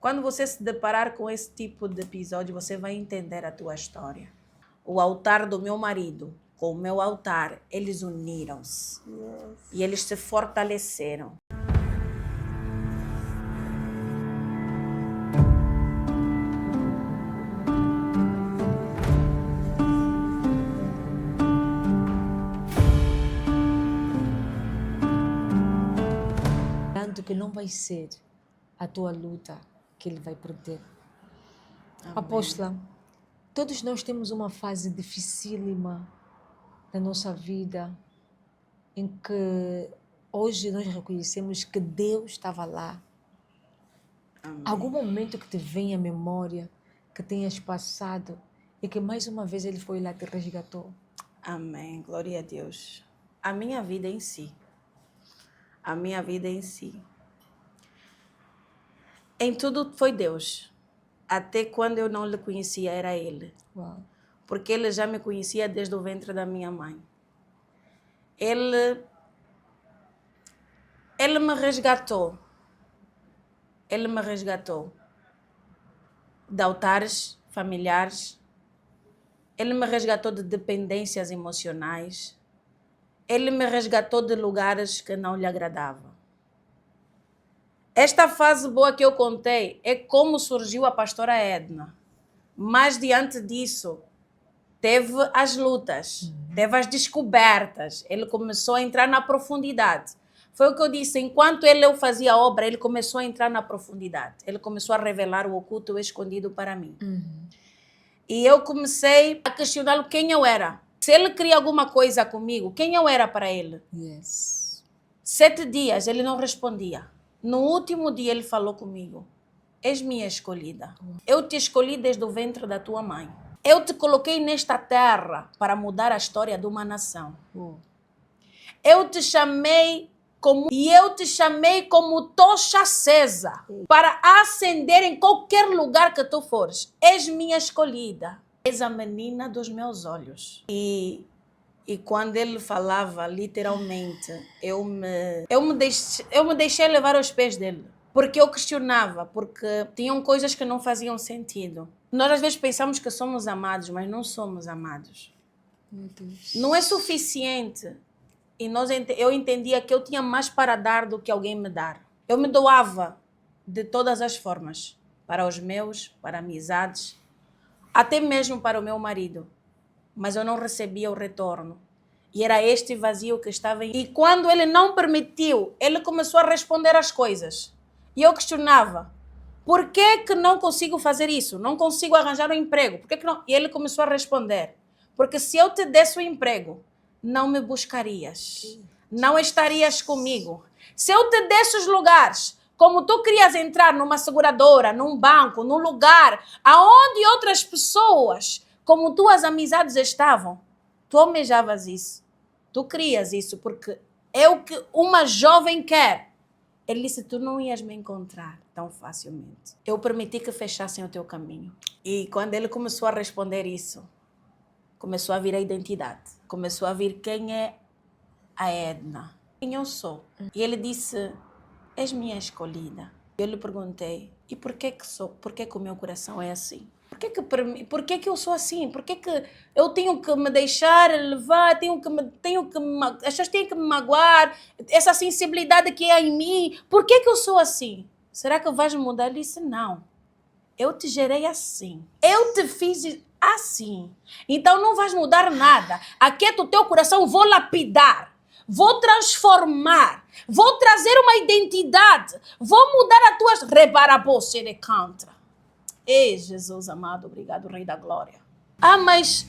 Quando você se deparar com esse tipo de episódio, você vai entender a tua história. O altar do meu marido com o meu altar, eles uniram-se. E eles se fortaleceram. Tanto que não vai ser a tua luta que ele vai perder. Amém. Apóstola, todos nós temos uma fase dificílima da nossa vida em que hoje nós reconhecemos que Deus estava lá. Amém. Algum momento que te vem à memória, que tenhas passado e que mais uma vez Ele foi lá e te resgatou. Amém. Glória a Deus. A minha vida em si. A minha vida em si. Em tudo foi Deus. Até quando eu não lhe conhecia, era Ele. Uau. Porque Ele já me conhecia desde o ventre da minha mãe. Ele me resgatou. Ele me resgatou de altares familiares. Ele me resgatou de dependências emocionais. Ele me resgatou de lugares que não lhe agradavam. Esta fase boa que eu contei é como surgiu a pastora Edna. Mas diante disso, teve as lutas, teve as descobertas. Ele começou a entrar na profundidade. Foi o que eu disse, enquanto eu fazia a obra, ele começou a entrar na profundidade. Ele começou a revelar o oculto e o escondido para mim. E eu comecei a questioná-lo quem eu era. Se ele queria alguma coisa comigo, quem eu era para ele? Yes. 7 dias ele não respondia. No último dia ele falou comigo: és minha escolhida. Eu te escolhi desde o ventre da tua mãe. Eu te coloquei nesta terra para mudar a história de uma nação. Eu te chamei como tocha acesa para acender em qualquer lugar que tu fores. És minha escolhida. És a menina dos meus olhos. E quando ele falava, literalmente, eu me deixei levar aos pés dele. Porque eu questionava, porque tinham coisas que não faziam sentido. Nós às vezes pensamos que somos amados, mas não somos amados. Meu Deus. Não é suficiente. E eu entendia que eu tinha mais para dar do que alguém me dar. Eu me doava de todas as formas. Para os meus, para amizades, até mesmo para o meu marido. Mas eu não recebia o retorno. E era este vazio que estava em... E quando ele não permitiu, ele começou a responder as coisas. E eu questionava, por que não consigo fazer isso? Não consigo arranjar um emprego? Por que não? E ele começou a responder, porque se eu te desse o emprego, não me buscarias. Não estarias comigo. Se eu te desse os lugares, como tu querias entrar numa seguradora, num banco, num lugar aonde outras pessoas, como tuas amizades estavam, tu almejavas isso. Tu querias isso, porque é o que uma jovem quer. Ele disse, tu não ias me encontrar tão facilmente. Eu permiti que fechassem o teu caminho. E quando ele começou a responder isso, começou a vir a identidade. Começou a vir quem é a Edna. Quem eu sou. E ele disse, és minha escolhida. Eu lhe perguntei, e por que que o meu coração é assim? Por que eu sou assim? Por que eu tenho que me deixar levar? As pessoas têm que me magoar? Essa sensibilidade que há em mim? Por que eu sou assim? Será que vais mudar? Ele disse, não. Eu te gerei assim. Eu te fiz assim. Então não vais mudar nada. Aquieta o teu coração, vou lapidar. Vou transformar. Vou trazer uma identidade. Vou mudar a tua... Rebarabose de cantra. Ei, Jesus amado, obrigado, Rei da Glória. Mas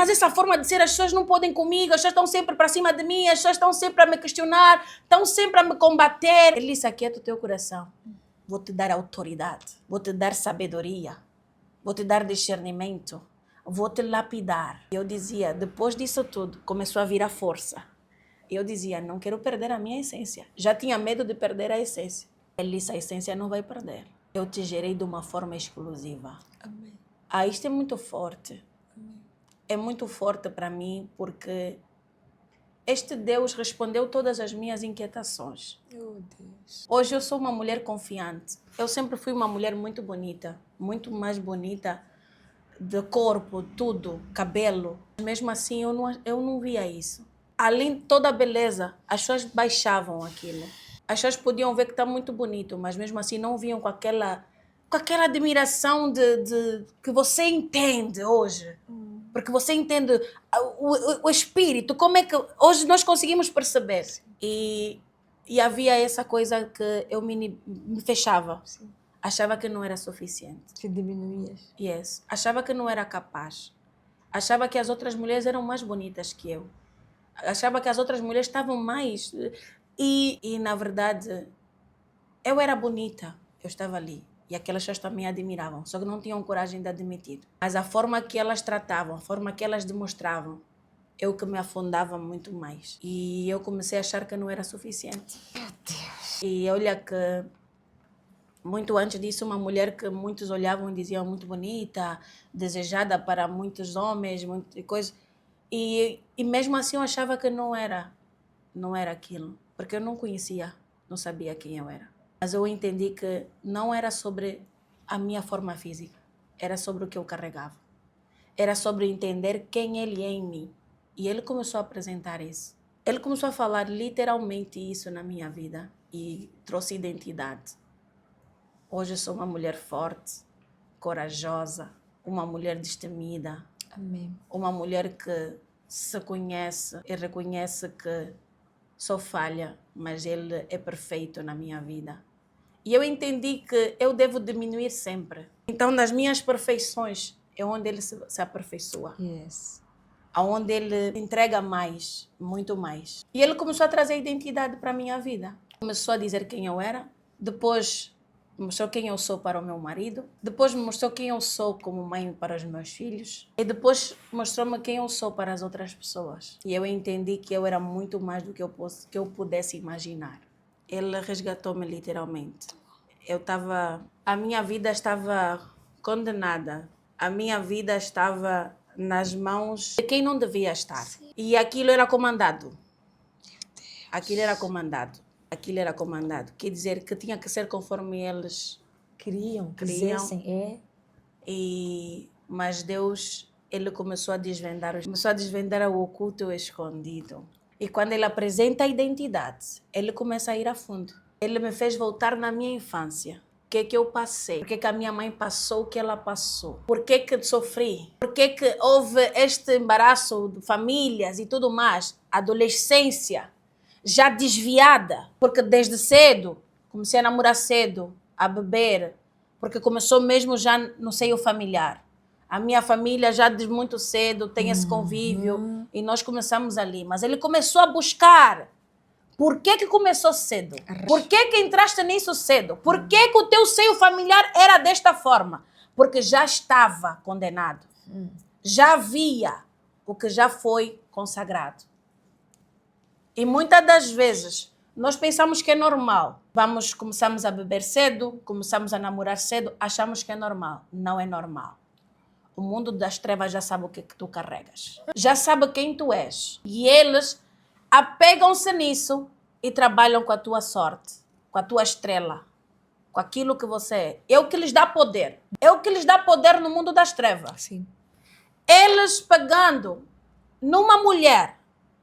essa forma de ser, as pessoas não podem comigo, as pessoas estão sempre para cima de mim, as pessoas estão sempre a me questionar, estão sempre a me combater. Ele disse, aquieta o teu coração. Vou te dar autoridade, vou te dar sabedoria, vou te dar discernimento, vou te lapidar. Eu dizia, depois disso tudo, começou a vir a força. Eu dizia, não quero perder a minha essência. Já tinha medo de perder a essência. Ele disse, a essência não vai perder. Eu te gerei de uma forma exclusiva. Amém. Isto é muito forte. Amém. É muito forte para mim porque este Deus respondeu todas as minhas inquietações. Meu Deus. Hoje eu sou uma mulher confiante. Eu sempre fui uma mulher muito bonita, muito mais bonita de corpo, tudo, cabelo. Mesmo assim, eu não via isso. Além de toda a beleza, as pessoas baixavam aquilo. As pessoas podiam ver que está muito bonito, mas mesmo assim não viam com aquela admiração que você entende hoje. Porque você entende o espírito, como é que hoje nós conseguimos perceber. E havia essa coisa que eu me fechava. Sim. Achava que não era suficiente. Te diminuías. Yes. Achava que não era capaz. Achava que as outras mulheres eram mais bonitas que eu. Achava que as outras mulheres estavam mais... E na verdade, eu era bonita. Eu estava ali. E aquelas pessoas também admiravam. Só que não tinham coragem de admitir. Mas a forma que elas tratavam, a forma que elas demonstravam, eu que me afundava muito mais. E eu comecei a achar que não era suficiente. Meu Deus. E olha que... Muito antes disso, uma mulher que muitos olhavam e diziam muito bonita, desejada para muitos homens, muita coisa. E mesmo assim eu achava que não era aquilo, porque eu não conhecia, não sabia quem eu era. Mas eu entendi que não era sobre a minha forma física, era sobre o que eu carregava. Era sobre entender quem ele é em mim. E ele começou a apresentar isso. Ele começou a falar literalmente isso na minha vida e trouxe identidade. Hoje eu sou uma mulher forte, corajosa, uma mulher destemida. Amém. Uma mulher que se conhece e reconhece que sou falha, mas Ele é perfeito na minha vida. E eu entendi que eu devo diminuir sempre. Então, nas minhas perfeições é onde Ele se aperfeiçoa. Yes. Onde Ele entrega mais, muito mais. E Ele começou a trazer identidade para a minha vida. Começou a dizer quem eu era. Depois mostrou quem eu sou para o meu marido. Depois mostrou quem eu sou como mãe para os meus filhos. E depois mostrou-me quem eu sou para as outras pessoas. E eu entendi que eu era muito mais do que eu pudesse imaginar. Ele resgatou-me literalmente. A minha vida estava condenada. A minha vida estava nas mãos de quem não devia estar. Sim. E aquilo era comandado. Aquilo era comandado. Quer dizer que tinha que ser conforme eles queriam. Quisessem, mas Deus, Ele começou a desvendar o oculto e o escondido. E quando Ele apresenta a identidade, Ele começa a ir a fundo. Ele me fez voltar na minha infância. O que eu passei? Por que a minha mãe passou o que ela passou? Por que sofri? Por que houve este embaraço de famílias e tudo mais? Adolescência já desviada, porque desde cedo, comecei a namorar cedo, a beber, porque começou mesmo já no seio familiar. A minha família já desde muito cedo tem esse convívio e nós começamos ali. Mas ele começou a buscar. Por que começou cedo? Por que entraste nisso cedo? Por que o teu seio familiar era desta forma? Porque já estava condenado. Já havia o que já foi consagrado. E muitas das vezes nós pensamos que é normal. Começamos a beber cedo, começamos a namorar cedo, achamos que é normal. Não é normal. O mundo das trevas já sabe o que tu carregas. Já sabe quem tu és. E eles apegam-se nisso e trabalham com a tua sorte, com a tua estrela, com aquilo que você é. É o que lhes dá poder. É o que lhes dá poder no mundo das trevas. Sim. Eles pegando numa mulher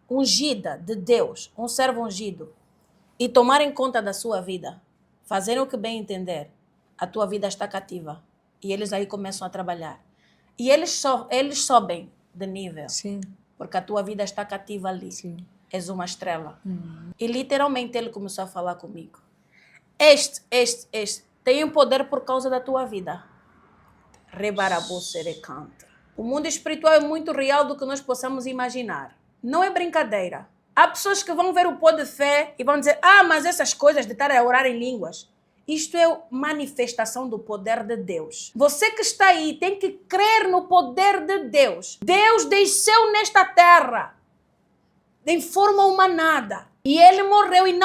ungida de Deus, um servo ungido, e tomarem conta da sua vida, fazerem o que bem entender, a tua vida está cativa. E eles aí começam a trabalhar. E eles sobem de nível. Sim. Porque a tua vida está cativa ali. Sim. És uma estrela. E literalmente ele começou a falar comigo. Este tem um poder por causa da tua vida. O mundo espiritual é muito real do que nós possamos imaginar. Não é brincadeira. Há pessoas que vão ver o pó de fé e vão dizer, mas essas coisas de estar a orar em línguas. Isto é manifestação do poder de Deus. Você que está aí tem que crer no poder de Deus. Deus desceu nesta terra em forma humanada. E Ele morreu e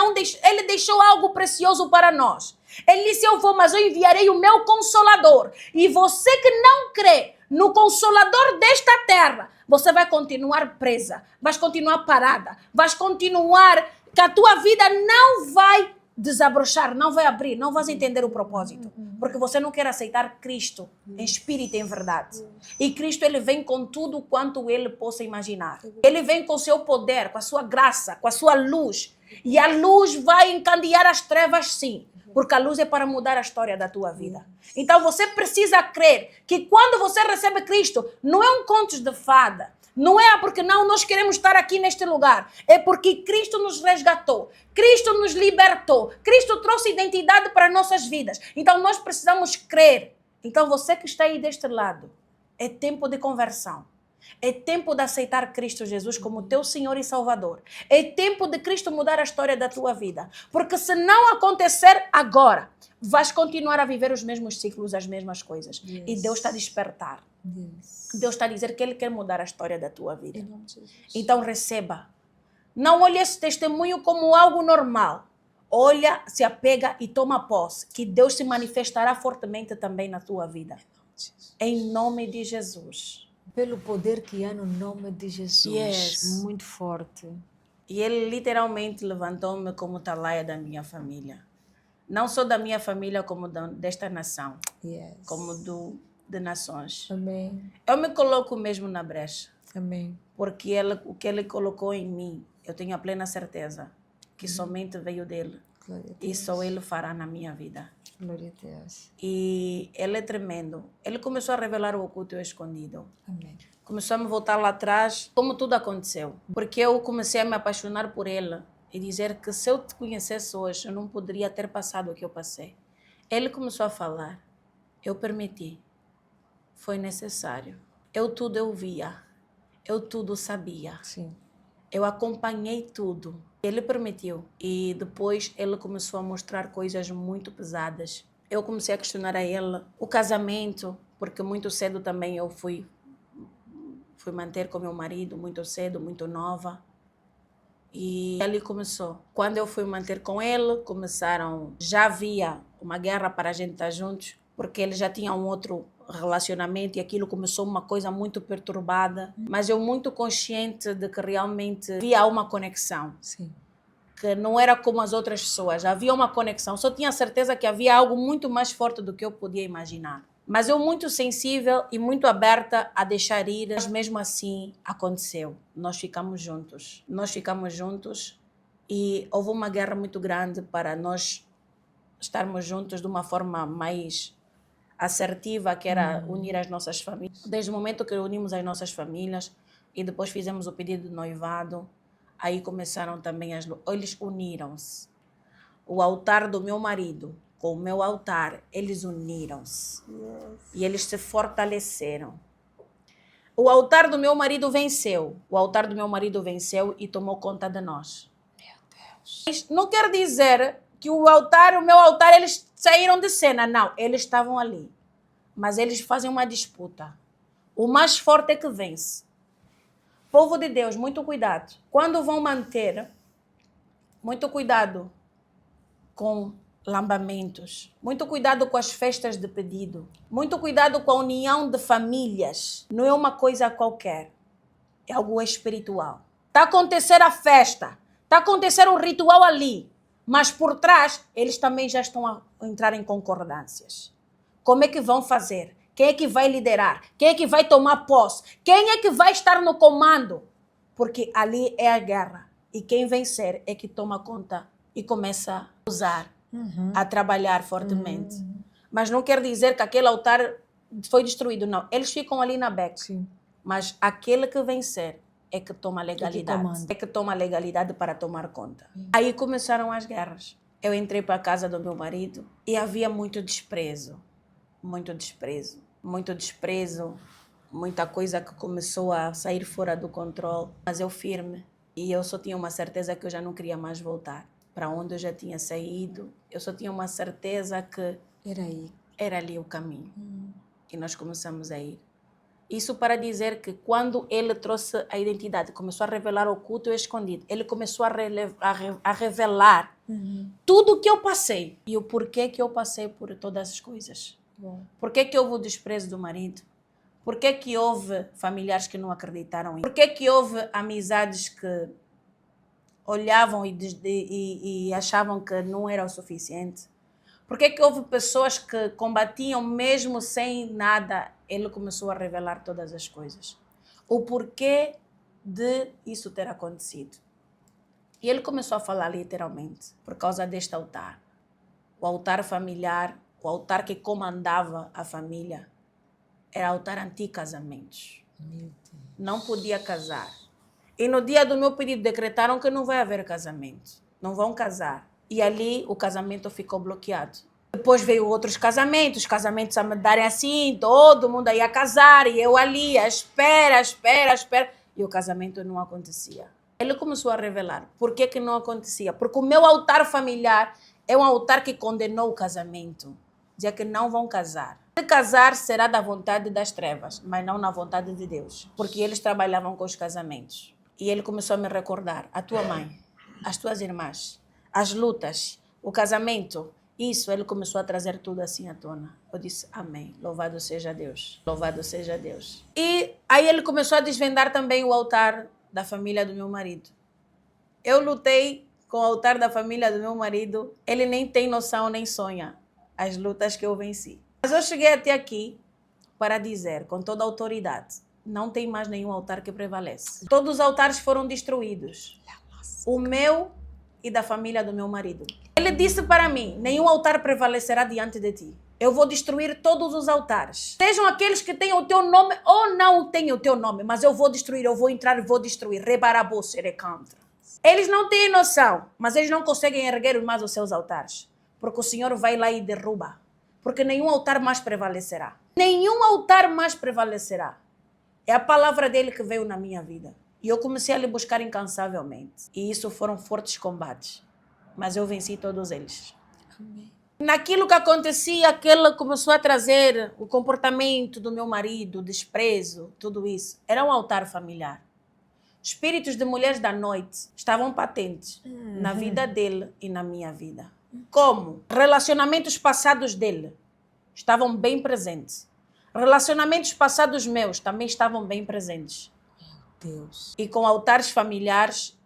Ele deixou algo precioso para nós. Ele disse, eu vou, mas eu enviarei o meu Consolador. E você que não crê, no Consolador desta terra, você vai continuar presa, vais continuar parada, vais continuar, que a tua vida não vai desabrochar, não vai abrir, não vais entender o propósito, porque você não quer aceitar Cristo em espírito e em verdade. E Cristo, ele vem com tudo quanto ele possa imaginar. Ele vem com o seu poder, com a sua graça, com a sua luz. E a luz vai encandear as trevas, sim, porque a luz é para mudar a história da tua vida. Então você precisa crer que quando você recebe Cristo, não é um conto de fada, não é porque não nós queremos estar aqui neste lugar, é porque Cristo nos resgatou, Cristo nos libertou, Cristo trouxe identidade para nossas vidas. Então nós precisamos crer. Então você que está aí deste lado, é tempo de conversão. É tempo de aceitar Cristo Jesus como teu Senhor e Salvador. É tempo de Cristo mudar a história da tua vida. Porque se não acontecer agora, vais continuar a viver os mesmos ciclos, as mesmas coisas. E Deus está a despertar. Deus está a dizer que Ele quer mudar a história da tua vida. Então receba. Não olhe esse testemunho como algo normal. Olha, se apega e toma posse. Que Deus se manifestará fortemente também na tua vida. Em nome de Jesus. Pelo poder que há no nome de Jesus. Yes. Muito forte. E Ele literalmente levantou-me como talaia da minha família. Não só da minha família, como desta nação. Yes. Como de nações. Amém. Eu me coloco mesmo na brecha. Amém. Porque o que Ele colocou em mim, eu tenho a plena certeza que somente veio dEle. E só Ele fará na minha vida. Glória a Deus. E Ele é tremendo. Ele começou a revelar o oculto e o escondido. Amém. Começou a me voltar lá atrás, como tudo aconteceu. Porque eu comecei a me apaixonar por Ele e dizer que se eu te conhecesse hoje, eu não poderia ter passado o que eu passei. Ele começou a falar. Eu permiti. Foi necessário. Eu via. Eu tudo sabia. Sim. Eu acompanhei tudo. Ele permitiu. E depois ele começou a mostrar coisas muito pesadas. Eu comecei a questionar a ele o casamento, porque muito cedo também eu fui manter com meu marido, muito cedo, muito nova. E ali começou. Quando eu fui manter com ele, já havia uma guerra para a gente estar juntos, porque ele já tinha um outro relacionamento e aquilo começou uma coisa muito perturbada, mas eu muito consciente de que realmente havia uma conexão. Sim. Que não era como as outras pessoas, havia uma conexão. Só tinha certeza que havia algo muito mais forte do que eu podia imaginar. Mas eu muito sensível e muito aberta a deixar ir, mas mesmo assim aconteceu. Nós ficamos juntos. E houve uma guerra muito grande para nós estarmos juntos de uma forma mais assertiva, que era unir as nossas famílias. Desde o momento que unimos as nossas famílias e depois fizemos o pedido de noivado, aí começaram também eles uniram-se. O altar do meu marido com o meu altar, eles uniram-se. Yes. E eles se fortaleceram. O altar do meu marido venceu. E tomou conta de nós. Meu Deus. Não quer dizer que o meu altar, eles saíram de cena. Não, eles estavam ali. Mas eles fazem uma disputa. O mais forte é que vence. Povo de Deus, muito cuidado. Quando vão manter, muito cuidado com lambamentos. Muito cuidado com as festas de pedido. Muito cuidado com a união de famílias. Não é uma coisa qualquer. É algo espiritual. Está a acontecer a festa. Está a acontecer um ritual ali. Mas por trás, eles também já estão a entrar em concordâncias. Como é que vão fazer? Quem é que vai liderar? Quem é que vai tomar posse? Quem é que vai estar no comando? Porque ali é a guerra. E quem vencer é que toma conta e começa a usar, a trabalhar fortemente. Mas não quer dizer que aquele altar foi destruído, não. Eles ficam ali na beca. Sim. Mas aquele que vencer é que toma legalidade. É que toma legalidade para tomar conta. Aí começaram as guerras. Eu entrei para a casa do meu marido e havia muito desprezo. Muita coisa que começou a sair fora do controle. Mas eu firme. E eu só tinha uma certeza que eu já não queria mais voltar para onde eu já tinha saído. Eu só tinha uma certeza que era ali o caminho. E nós começamos a ir. Isso para dizer que quando ele trouxe a identidade, começou a revelar o oculto e o escondido, ele começou a revelar tudo o que eu passei e o porquê que eu passei por todas as coisas. Por que houve o desprezo do marido? Por que que houve familiares que não acreditaram em mim? Por que que houve amizades que olhavam e achavam que não era o suficiente? Por que que houve pessoas que combatiam mesmo sem nada? Ele começou a revelar todas as coisas. O porquê de isso ter acontecido. E ele começou a falar literalmente por causa deste altar. O altar familiar, o altar que comandava a família, era altar anti-casamentos. Não podia casar. E no dia do meu pedido decretaram que não vai haver casamento. Não vão casar. E ali o casamento ficou bloqueado. Depois veio outros casamentos a me darem assim, todo mundo ia casar, e eu ali, à espera. E o casamento não acontecia. Ele começou a revelar. Por que que não acontecia? Porque o meu altar familiar é um altar que condenou o casamento. Dizia que não vão casar. Se casar será da vontade das trevas, mas não na vontade de Deus. Porque eles trabalhavam com os casamentos. E ele começou a me recordar. A tua mãe, as tuas irmãs, as lutas, o casamento. Isso, ele começou a trazer tudo assim à tona. Eu disse, amém. Louvado seja Deus. Louvado seja Deus. E aí ele começou a desvendar também o altar da família do meu marido. Eu lutei com o altar da família do meu marido. Ele nem tem noção, nem sonha as lutas que eu venci. Mas eu cheguei até aqui para dizer, com toda a autoridade, não tem mais nenhum altar que prevalece. Todos os altares foram destruídos. O meu e da família do meu marido. Ele disse para mim, nenhum altar prevalecerá diante de ti. Eu vou destruir todos os altares. Sejam aqueles que tenham o teu nome ou não tenham o teu nome, mas eu vou destruir, eu vou entrar e vou destruir. Rebarabô, serecantra. Eles não têm noção, mas eles não conseguem erguer mais os seus altares. Porque o Senhor vai lá e derruba. Porque nenhum altar mais prevalecerá. Nenhum altar mais prevalecerá. É a palavra dele que veio na minha vida. E eu comecei a lhe buscar incansavelmente. E isso foram fortes combates. Mas eu venci todos eles. Amém. Naquilo que acontecia, ele começou a trazer o comportamento do meu marido, o desprezo, tudo isso. Era um altar familiar. Espíritos de mulheres da noite estavam patentes na vida dele e na minha vida. Como? Relacionamentos passados dele estavam bem presentes. Relacionamentos passados meus também estavam bem presentes. Meu Deus. E com altares familiares,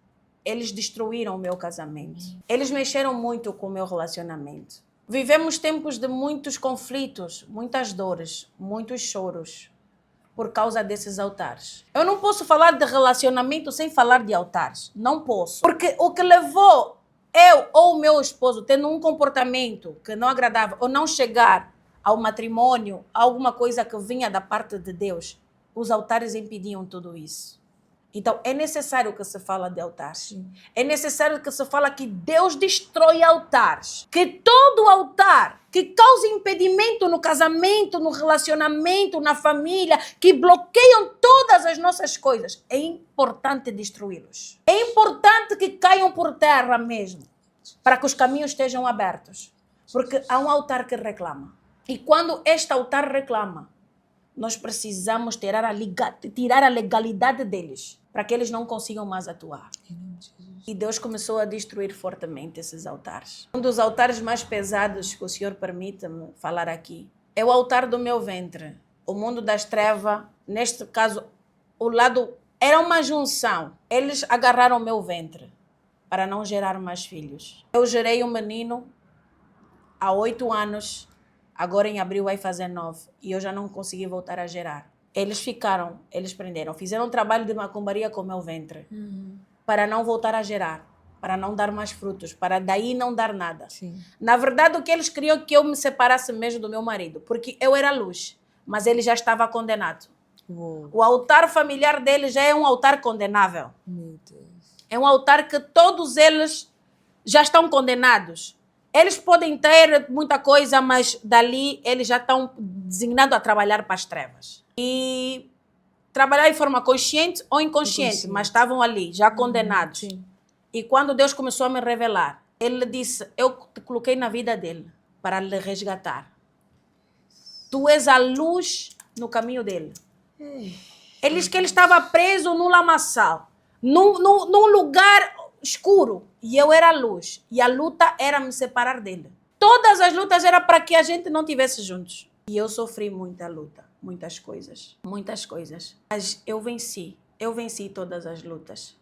eles destruíram o meu casamento. Eles mexeram muito com o meu relacionamento. Vivemos tempos de muitos conflitos, muitas dores, muitos choros por causa desses altares. Eu não posso falar de relacionamento sem falar de altares. Não posso. Porque o que levou eu ou o meu esposo tendo um comportamento que não agradava ou não chegar ao matrimônio, alguma coisa que vinha da parte de Deus, os altares impediam tudo isso. Então, é necessário que se fala de altares. Sim. É necessário que se fala que Deus destrói altares. Que todo altar que causa impedimento no casamento, no relacionamento, na família, que bloqueiam todas as nossas coisas, é importante destruí-los. É importante que caiam por terra mesmo, para que os caminhos estejam abertos. Porque há um altar que reclama. E quando este altar reclama, nós precisamos tirar a legalidade deles, para que eles não consigam mais atuar. E Deus começou a destruir fortemente esses altares. Um dos altares mais pesados que o Senhor permite-me falar aqui é o altar do meu ventre. O mundo das trevas, neste caso, o lado era uma junção. Eles agarraram o meu ventre para não gerar mais filhos. Eu gerei um menino há 8 anos, agora em abril vai fazer 9, e eu já não consegui voltar a gerar. Eles prenderam, fizeram um trabalho de macumbaria com o meu ventre, para não voltar a gerar, para não dar mais frutos, para daí não dar nada. Sim. Na verdade, o que eles queriam é que eu me separasse mesmo do meu marido, porque eu era luz, mas ele já estava condenado. O altar familiar dele já é um altar condenável. Meu Deus. É um altar que todos eles já estão condenados. Eles podem ter muita coisa, mas dali eles já estão designados a trabalhar para as trevas. E trabalhar de forma consciente ou inconsciente, mas estavam ali, já condenados. Sim. E quando Deus começou a me revelar, ele disse, eu te coloquei na vida dele para lhe resgatar. Tu és a luz no caminho dele. Ele disse que ele estava preso num lamaçal, num lugar escuro, e eu era a luz, e a luta era me separar dele. Todas as lutas eram para que a gente não estivesse juntos. E eu sofri muita luta, muitas coisas. Mas eu venci todas as lutas.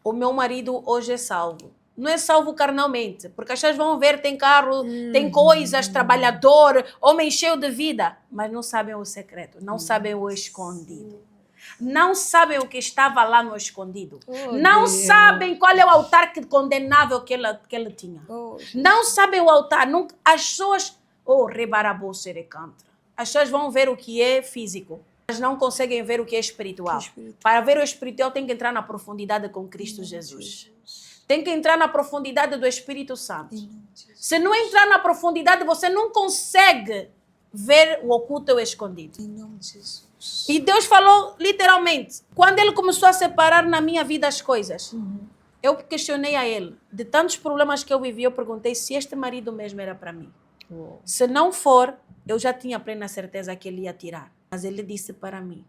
O meu marido hoje é salvo. Não é salvo carnalmente, porque as pessoas vão ver, tem carro, tem coisas, trabalhador, homem cheio de vida, mas não sabem o secreto, não sabem o escondido. Não sabem o que estava lá no escondido. Não Deus. sabem qual é o altar condenável que ele tinha. Não sabem o altar. Nunca, as pessoas... As pessoas vão ver o que é físico, mas não conseguem ver o que é espiritual. Para ver o espiritual tem que entrar na profundidade com Cristo Jesus. Tem que entrar na profundidade do Espírito Santo. Se não entrar na profundidade, você não consegue ver o oculto e o escondido. Em nome de Jesus. E Deus falou literalmente. Quando Ele começou a separar na minha vida as coisas, eu questionei a Ele. De tantos problemas que eu vivi, eu perguntei se este marido mesmo era para mim. Se não for, eu já tinha plena certeza que Ele ia tirar. Mas Ele disse para mim,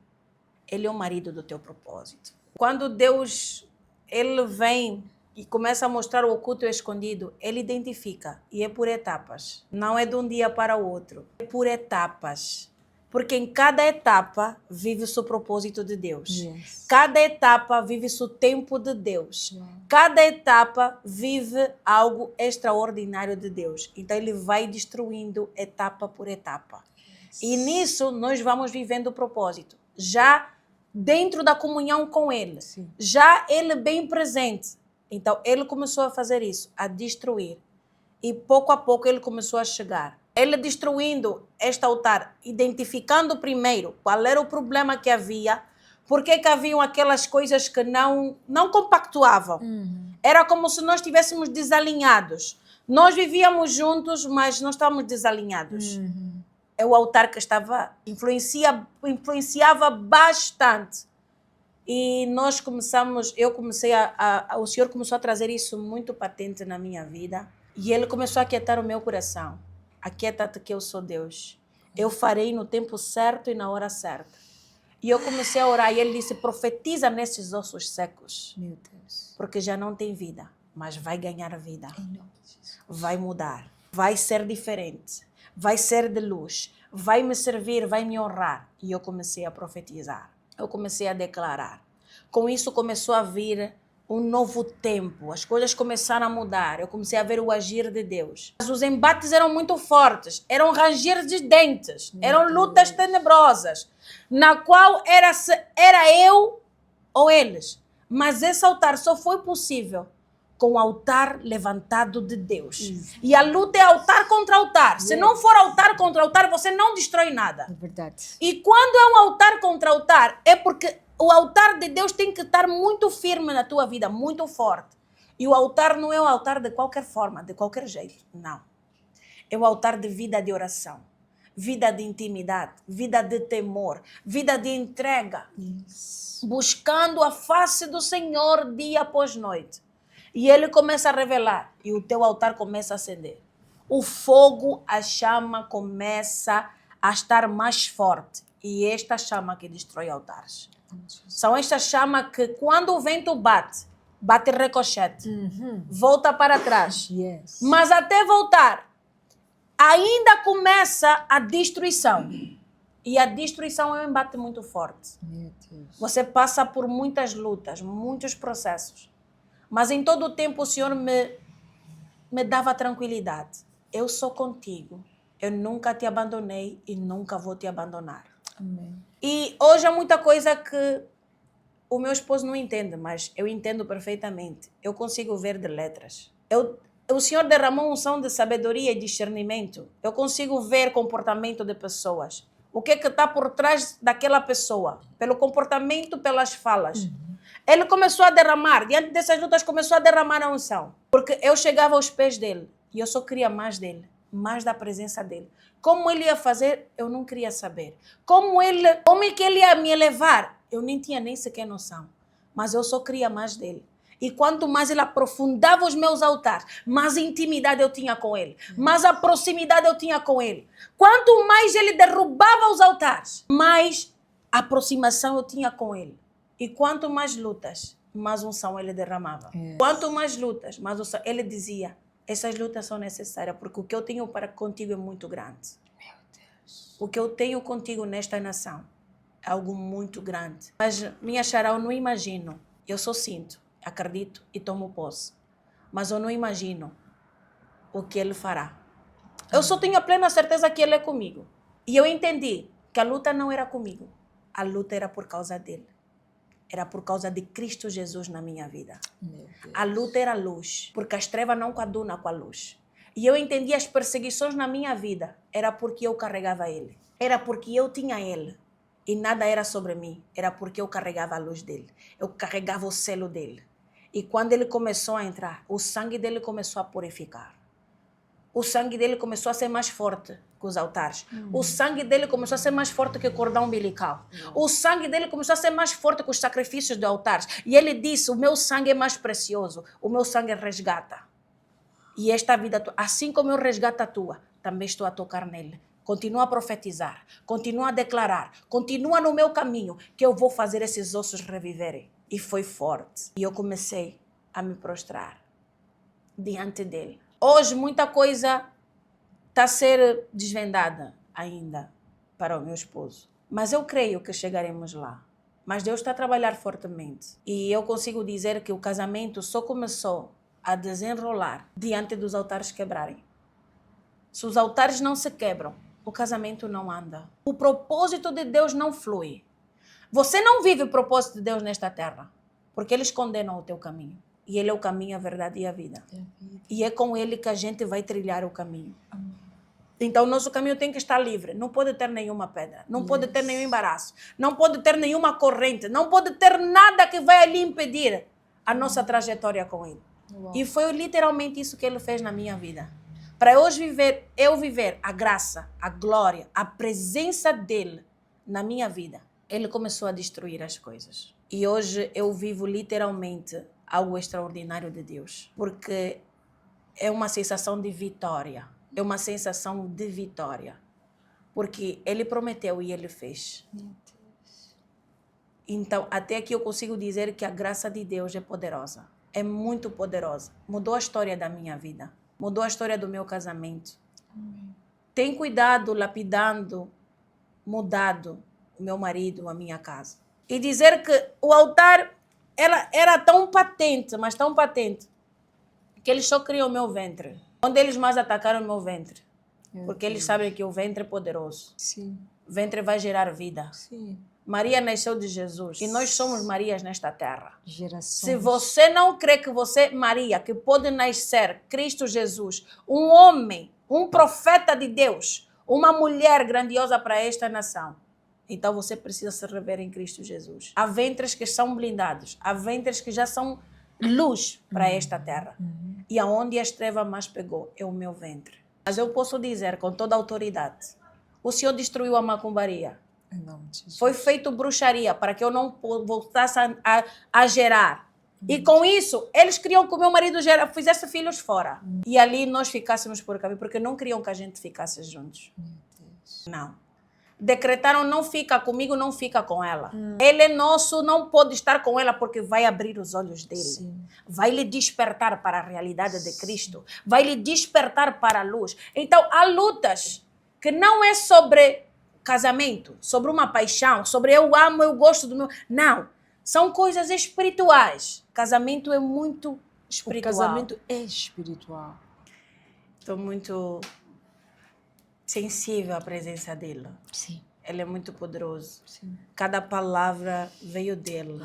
Ele é o marido do teu propósito. Quando Deus, Ele vem e começa a mostrar o oculto e o escondido, Ele identifica. E é por etapas. Não é de um dia para o outro. É por etapas. Porque em cada etapa vive-se o propósito de Deus. Yes. Cada etapa vive-se o tempo de Deus. Cada etapa vive algo extraordinário de Deus. Então Ele vai destruindo etapa por etapa. E nisso nós vamos vivendo o propósito. Já dentro da comunhão com Ele. Sim. Já Ele bem presente. Então Ele começou a fazer isso, a destruir. E pouco a pouco Ele começou a chegar. Ele destruindo este altar, identificando primeiro qual era o problema que havia, por que haviam aquelas coisas que não compactuavam. Era como se nós estivéssemos desalinhados. Nós vivíamos juntos, mas não estávamos desalinhados. É o altar que influenciava bastante. E o Senhor começou a trazer isso muito patente na minha vida. E Ele começou a aquietar o meu coração. Aquieta-te que eu sou Deus. Eu farei no tempo certo e na hora certa. E eu comecei a orar e Ele disse, profetiza nesses ossos secos. Meu Deus. Porque já não tem vida, mas vai ganhar vida. Em nome de Jesus. Vai mudar. Vai ser diferente. Vai ser de luz. Vai me servir, vai me honrar. E eu comecei a profetizar. Eu comecei a declarar. Com isso começou a vir um novo tempo, as coisas começaram a mudar, eu comecei a ver o agir de Deus. Mas os embates eram muito fortes, eram ranger de dentes, eram lutas tenebrosas, na qual era eu ou eles. Mas esse altar só foi possível com o altar levantado de Deus. E a luta é altar contra altar. Se não for altar contra altar, você não destrói nada. É verdade. E quando é um altar contra altar, é porque o altar de Deus tem que estar muito firme na tua vida, muito forte. E o altar não é um altar de qualquer forma, de qualquer jeito. Não. É um altar de vida de oração, vida de intimidade, vida de temor, vida de entrega. Buscando a face do Senhor dia após noite. E Ele começa a revelar e o teu altar começa a acender. O fogo, a chama começa a estar mais forte. E esta chama que destrói altares. São estas chamas que quando o vento bate ricochete, volta para trás. Yes. Mas até voltar, ainda começa a destruição. E a destruição é um embate muito forte. Meu Deus. Você passa por muitas lutas, muitos processos. Mas em todo o tempo o Senhor me dava tranquilidade. Eu sou contigo. Eu nunca te abandonei e nunca vou te abandonar. Amém. E hoje há muita coisa que o meu esposo não entende, mas eu entendo perfeitamente. Eu consigo ver de letras. O Senhor derramou unção de sabedoria e discernimento. Eu consigo ver comportamento de pessoas. O que está por trás daquela pessoa? Pelo comportamento, pelas falas. Ele começou a derramar, diante dessas lutas, começou a derramar a unção. Porque eu chegava aos pés dele e eu só queria mais dele, mais da presença dele. Como ele ia fazer, eu não queria saber. Como é que ele ia me elevar? Eu nem tinha nem sequer noção. Mas eu só queria mais dele. E quanto mais ele aprofundava os meus altares, mais intimidade eu tinha com ele, mais a proximidade eu tinha com ele. Quanto mais ele derrubava os altares, mais aproximação eu tinha com ele. E quanto mais lutas, mais unção ele derramava. Quanto mais lutas, mais unção. Ele dizia, essas lutas são necessárias, porque o que eu tenho para contigo é muito grande. Meu Deus. O que eu tenho contigo nesta nação é algo muito grande. Mas, minha xará, eu não imagino. Eu só sinto, acredito e tomo posse. Mas eu não imagino o que Ele fará. Eu só tenho a plena certeza que Ele é comigo. E eu entendi que a luta não era comigo. A luta era por causa dele. Era por causa de Cristo Jesus na minha vida. A luta era a luz, porque as trevas não coadunam com a luz. E eu entendi as perseguições na minha vida. Era porque eu carregava Ele. Era porque eu tinha Ele. E nada era sobre mim. Era porque eu carregava a luz dele. Eu carregava o selo dele. E quando ele começou a entrar, o sangue dele começou a purificar. O sangue dele começou a ser mais forte que os altares. O sangue dele começou a ser mais forte que o cordão umbilical. O sangue dele começou a ser mais forte que os sacrifícios de altares. E ele disse, o meu sangue é mais precioso. O meu sangue resgata. E esta vida, assim como eu resgato a tua, também estou a tocar nele. Continua a profetizar, continua a declarar, continua no meu caminho, que eu vou fazer esses ossos reviverem. E foi forte. E eu comecei a me prostrar diante dele. Hoje muita coisa está a ser desvendada ainda para o meu esposo. Mas eu creio que chegaremos lá. Mas Deus está a trabalhar fortemente. E eu consigo dizer que o casamento só começou a desenrolar diante dos altares quebrarem. Se os altares não se quebram, o casamento não anda. O propósito de Deus não flui. Você não vive o propósito de Deus nesta terra, porque eles condenam o teu caminho. E Ele é o caminho, a verdade e a vida. E é com Ele que a gente vai trilhar o caminho. Amém. Então, nosso caminho tem que estar livre. Não pode ter nenhuma pedra. Não pode ter nenhum embaraço. Não pode ter nenhuma corrente. Não pode ter nada que vai ali impedir a nossa trajetória com Ele. Uau. E foi literalmente isso que Ele fez na minha vida. Para eu viver a graça, a glória, a presença dEle na minha vida, Ele começou a destruir as coisas. E hoje eu vivo literalmente algo extraordinário de Deus. Porque é uma sensação de vitória. É uma sensação de vitória. Porque Ele prometeu e Ele fez. Então, até aqui eu consigo dizer que a graça de Deus é poderosa. É muito poderosa. Mudou a história da minha vida. Mudou a história do meu casamento. Tem cuidado, lapidando, mudado o meu marido, a minha casa. E dizer que o altar era tão patente, mas tão patente, que eles só criam o meu ventre. Onde eles mais atacaram o meu ventre. Porque eles sabem que o ventre é poderoso. Sim. O ventre vai gerar vida. Sim. Maria nasceu de Jesus. E nós somos Marias nesta terra. Gerações. Se você não crê que você é Maria, que pode nascer Cristo Jesus, um homem, um profeta de Deus, uma mulher grandiosa para esta nação, então você precisa se rever em Cristo Jesus. Há ventres que são blindados. Há ventres que já são luz para esta terra. E aonde as trevas mais pegou é o meu ventre. Mas eu posso dizer com toda a autoridade, o Senhor destruiu a macumbaria. Foi feito bruxaria para que eu não voltasse a gerar. E com isso, eles queriam que o meu marido fizesse filhos fora. E ali nós ficássemos por caminho, porque não queriam que a gente ficasse juntos. Não. Decretaram, não fica comigo, não fica com ela. Ele é nosso, não pode estar com ela porque vai abrir os olhos dele. Sim. Vai lhe despertar para a realidade de Cristo. Vai lhe despertar para a luz. Então, há lutas que não é sobre casamento, sobre uma paixão, sobre eu amo, eu gosto do meu... Não, são coisas espirituais. Casamento é muito espiritual. O casamento é espiritual. Estou muito sensível à presença dele. Sim. Ele é muito poderoso. Sim. Cada palavra veio dele.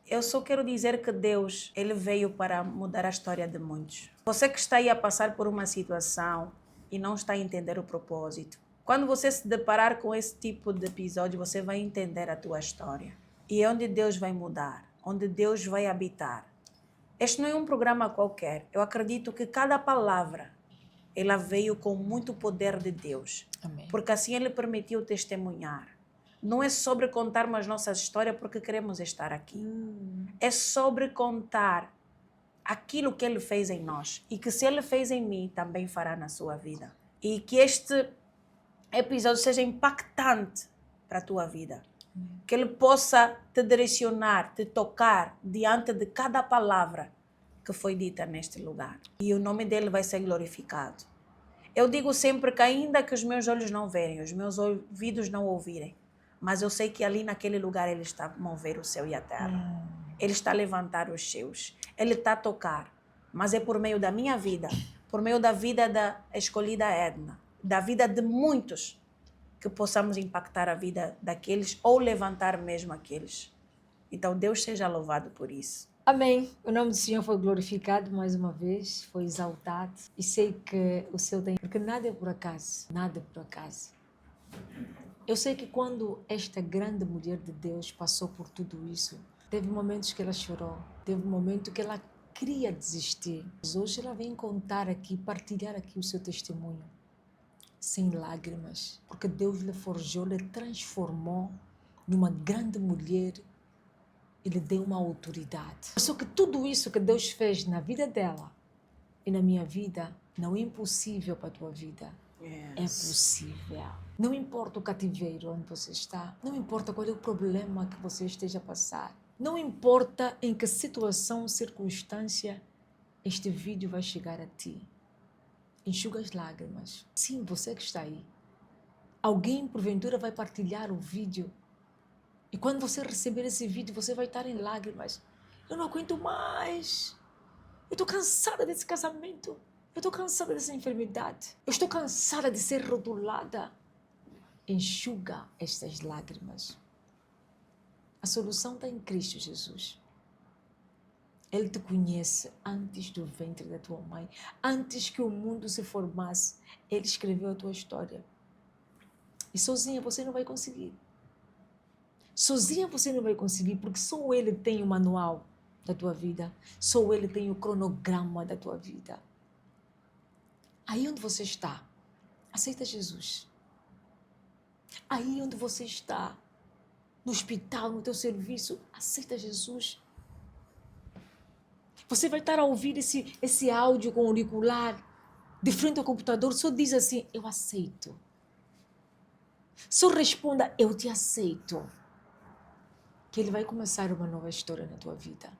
Eu só quero dizer que Deus, Ele veio para mudar a história de muitos. Você que está aí a passar por uma situação e não está a entender o propósito, quando você se deparar com esse tipo de episódio, você vai entender a tua história. E onde Deus vai mudar, onde Deus vai habitar. Este não é um programa qualquer. Eu acredito que cada palavra, ela veio com muito poder de Deus. Amém. Porque assim Ele permitiu testemunhar. Não é sobre contarmos nossas histórias porque queremos estar aqui. É sobre contar aquilo que Ele fez em nós. E que se Ele fez em mim, também fará na sua vida. E que este episódio seja impactante para a tua vida. Que Ele possa te direcionar, te tocar diante de cada palavra que foi dita neste lugar. E o nome dele vai ser glorificado. Eu digo sempre que ainda que os meus olhos não verem, os meus ouvidos não ouvirem, mas eu sei que ali naquele lugar Ele está a mover o céu e a terra. Ele está a levantar os seus. Ele está a tocar. Mas é por meio da minha vida, por meio da vida da escolhida Edna, da vida de muitos, que possamos impactar a vida daqueles ou levantar mesmo aqueles. Então, Deus seja louvado por isso. Amém. O nome do Senhor foi glorificado mais uma vez, foi exaltado. E sei que o Senhor tem... Porque nada é por acaso, nada é por acaso. Eu sei que quando esta grande mulher de Deus passou por tudo isso, teve momentos que ela chorou, teve um momento que ela queria desistir. Mas hoje ela vem contar aqui, partilhar aqui o seu testemunho, sem lágrimas, porque Deus lhe forjou, lhe transformou numa grande mulher e lhe deu uma autoridade. Só que tudo isso que Deus fez na vida dela e na minha vida não é impossível para a tua vida. É possível. Não importa o cativeiro onde você está, não importa qual é o problema que você esteja a passar, não importa em que situação ou circunstância este vídeo vai chegar a ti. Enxuga as lágrimas. Sim, você que está aí. Alguém, porventura, vai partilhar o vídeo. E quando você receber esse vídeo, você vai estar em lágrimas. Eu não aguento mais. Eu estou cansada desse casamento. Eu estou cansada dessa enfermidade. Eu estou cansada de ser rotulada. Enxuga estas lágrimas. A solução está em Cristo Jesus. Ele te conhece antes do ventre da tua mãe. Antes que o mundo se formasse, Ele escreveu a tua história. E sozinha você não vai conseguir. Sozinha você não vai conseguir, porque só Ele tem o manual da tua vida. Só Ele tem o cronograma da tua vida. Aí onde você está, aceita Jesus. Aí onde você está, no hospital, no teu serviço, aceita Jesus. Você vai estar a ouvir esse áudio com auricular, de frente ao computador, só diz assim, eu aceito. Só responda, eu te aceito. Que Ele vai começar uma nova história na tua vida.